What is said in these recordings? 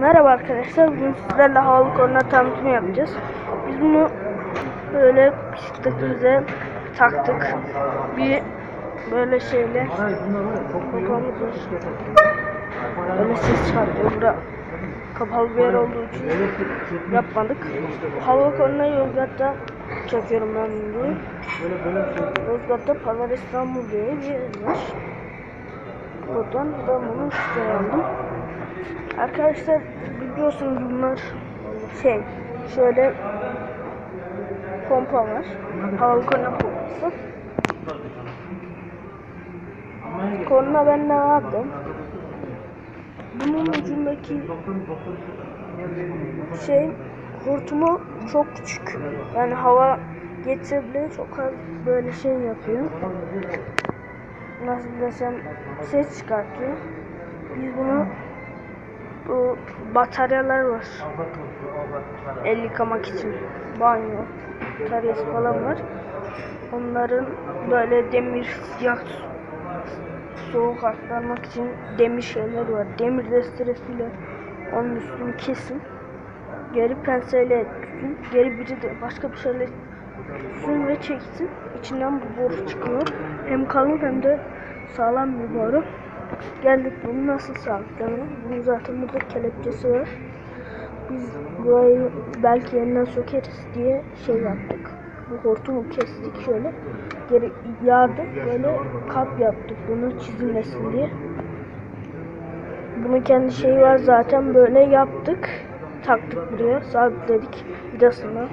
Merhaba arkadaşlar, bugün sizlerle havalı korna tanıtımı yapacağız. Biz bunu böyle bisikletimize taktık. Bir böyle şeyle kafamız var. Böyle ses çıkartıyor. Burada kapalı bir yer olduğu için yapmadık. Havalı kornayı Yozgat'ta çekiyorum ben bunu. Yozgat'ta Pazar İstanbul diye bir yer var. Buradan ben bunu işte aldım. Arkadaşlar biliyorsunuz bunlar şöyle pompa var. Havalı korna pompası. Korna bende vardı. Bunun ucundaki hortumu çok küçük. Yani hava geçse bile çok az böyle yapıyor. Nasıl desem ses çıkartıyor. Biz bunu bu bataryalar var. El yıkamak için banyo bataryası falan var. Onların böyle demir sıcak soğuk aktarmak için demir şeyler var. Demir desteresiyle onun üstünü kesin. Geri penseyle tutun. Geri biri de başka bir şeyle tutsun ve çeksin. İçinden bu boru çıkıyor. Hem kalın hem de sağlam bir boru. Geldik bunu nasıl sabitlemeye. Bunun zaten burada kelepçesi var. Biz burayı belki yeniden sökeriz diye yaptık. Bu hortumu kestik şöyle. Geri yardık böyle kap yaptık bunu çizilmesin diye. Bunun kendi şeyi var zaten, böyle yaptık. Taktık buraya, sabitledik vidasını.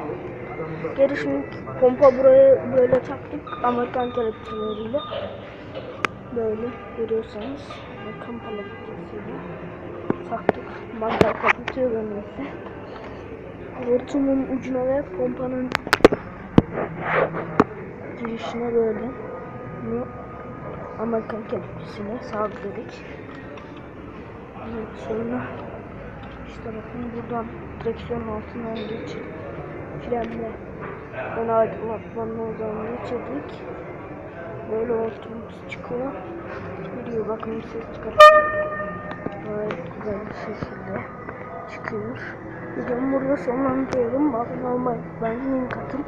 Geri şimdi pompa buraya böyle taktık Amerikan kelepçeleriyle. Böyle görüyorsanız Amerikan kelepçesiyle taktık. Mantar kapatıyor dönüyorsun. Hortumun ucuna ve pompanın girişine böyle bunu Amerikan kelepçesiyle sabitledik. Sonra işte bakın buradan direksiyonun altından geçip frenle ön aydınlatmanın oradan geçirdik. Böyle hortumumuz çıkıyor. Gidiyor, bakın bir ses çıkartıyor. Gayet güzel bir şekilde çıkıyor. Videomu burada sonlandırıyorum. Bakın olmayı, ben link atın.